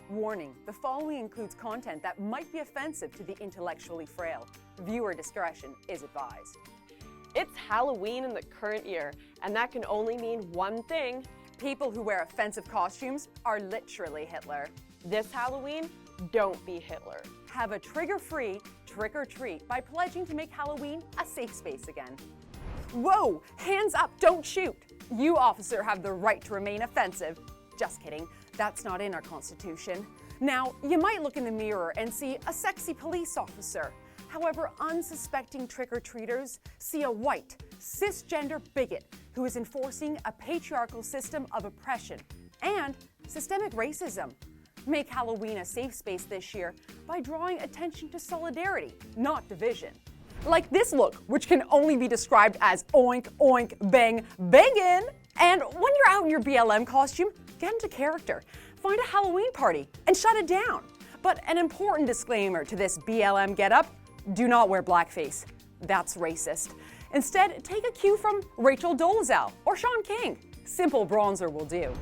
Warning, the following includes content that might be offensive to the intellectually frail. Viewer discretion is advised. It's Halloween in the current year, and that can only mean one thing. People who wear offensive costumes are literally Hitler. This Halloween, don't be Hitler. Have a trigger-free trick-or-treat by pledging to make Halloween a safe space again. Whoa! Hands up, don't shoot! You, officer, have the right to remain offensive. Just kidding, that's not in our Constitution. Now, you might look in the mirror and see a sexy police officer. However, unsuspecting trick-or-treaters see a white, cisgender bigot who is enforcing a patriarchal system of oppression and systemic racism. Make Halloween a safe space this year by drawing attention to solidarity, not division. Like this look, which can only be described as oink, oink, bang, bangin'. And when you're out in your BLM costume, get into character. Find a Halloween party and shut it down. But an important disclaimer to this BLM getup: do not wear blackface. That's racist. Instead, take a cue from Rachel Dolezal or Sean King. Simple bronzer will do.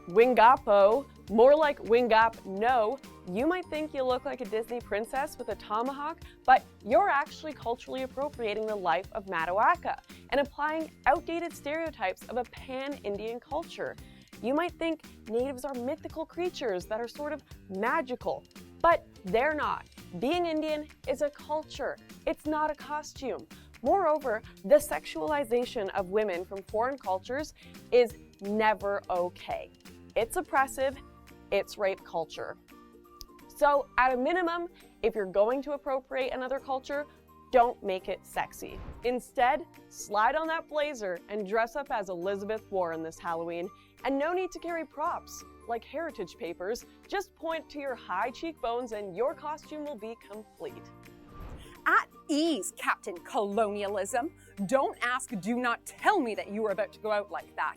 Wingapo, more like Wingap, no. You might think you look like a Disney princess with a tomahawk, but you're actually culturally appropriating the life of Madawaska and applying outdated stereotypes of a pan-Indian culture. You might think natives are mythical creatures that are sort of magical, but they're not. Being Indian is a culture. It's not a costume. Moreover, the sexualization of women from foreign cultures is never okay. It's oppressive, it's rape culture. So at a minimum, if you're going to appropriate another culture, don't make it sexy. Instead, slide on that blazer and dress up as Elizabeth Warren this Halloween. And no need to carry props like heritage papers. Just point to your high cheekbones and your costume will be complete. At ease, Captain Colonialism. Don't ask, do not tell me that you are about to go out like that.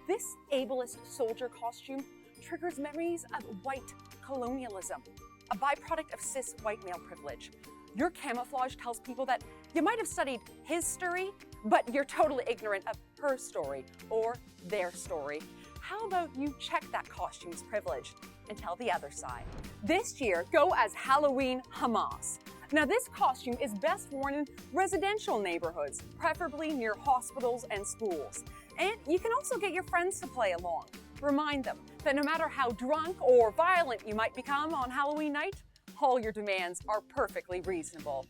This ableist soldier costume triggers memories of white colonialism, a byproduct of cis white male privilege. Your camouflage tells people that you might have studied his story, but you're totally ignorant of her story or their story. How about you check that costume's privilege and tell the other side? This year, go as Halloween Hamas. Now, this costume is best worn in residential neighborhoods, preferably near hospitals and schools. And you can also get your friends to play along. Remind them that no matter how drunk or violent you might become on Halloween night, all your demands are perfectly reasonable.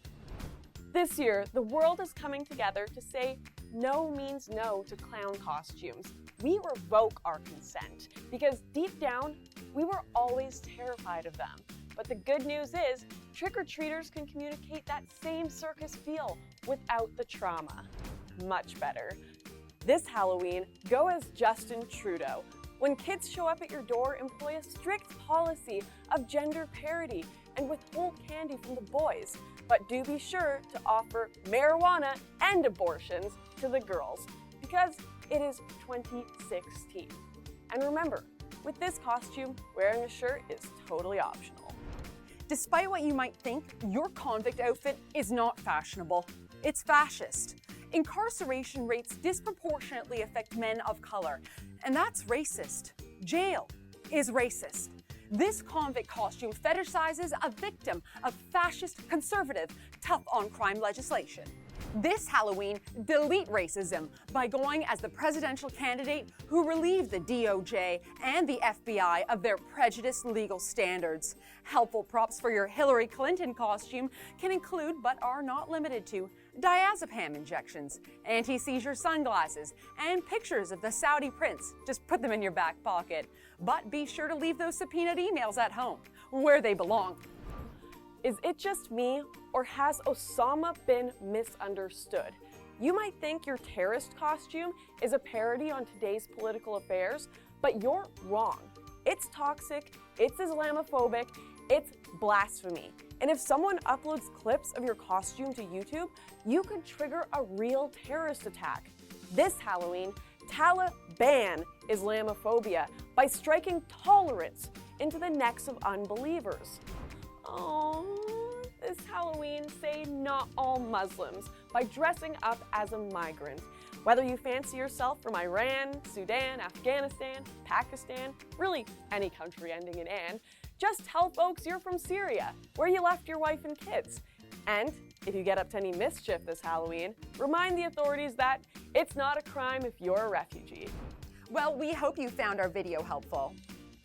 This year, the world is coming together to say no means no to clown costumes. We revoke our consent because deep down, we were always terrified of them. But the good news is, trick-or-treaters can communicate that same circus feel without the trauma. Much better. This Halloween, go as Justin Trudeau. When kids show up at your door, employ a strict policy of gender parity and withhold candy from the boys. But do be sure to offer marijuana and abortions to the girls, because it is 2016. And remember, with this costume, wearing a shirt is totally optional. Despite what you might think, your convict outfit is not fashionable. It's fascist. Incarceration rates disproportionately affect men of color, and that's racist. Jail is racist. This convict costume fetishizes a victim of fascist, conservative, tough on crime legislation. This Halloween, delete racism by going as the presidential candidate who relieved the DOJ and the FBI of their prejudiced legal standards. Helpful props for your Hillary Clinton costume can include, but are not limited to, diazepam injections, anti-seizure sunglasses, and pictures of the Saudi prince. Just put them in your back pocket. But be sure to leave those subpoenaed emails at home, where they belong. Is it just me, or has Osama been misunderstood? You might think your terrorist costume is a parody on today's political affairs, but you're wrong. It's toxic, it's Islamophobic, it's blasphemy. And if someone uploads clips of your costume to YouTube, you could trigger a real terrorist attack. This Halloween, Taliban Islamophobia by striking tolerance into the necks of unbelievers. Oh, this Halloween, say not all Muslims by dressing up as a migrant. Whether you fancy yourself from Iran, Sudan, Afghanistan, Pakistan, really any country ending in "an", just tell folks you're from Syria, where you left your wife and kids. And if you get up to any mischief this Halloween, remind the authorities that it's not a crime if you're a refugee. Well, we hope you found our video helpful.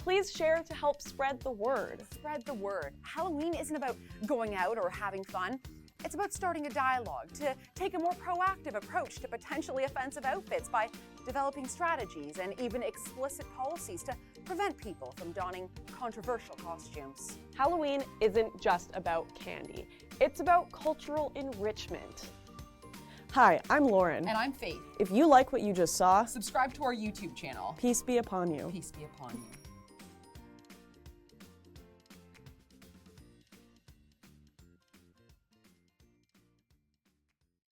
Please share to help spread the word. Spread the word. Halloween isn't about going out or having fun. It's about starting a dialogue, to take a more proactive approach to potentially offensive outfits by developing strategies and even explicit policies to prevent people from donning controversial costumes. Halloween isn't just about candy. It's about cultural enrichment. Hi, I'm Lauren. And I'm Faith. If you like what you just saw, Subscribe to our YouTube channel. peace be upon you. Peace be upon you.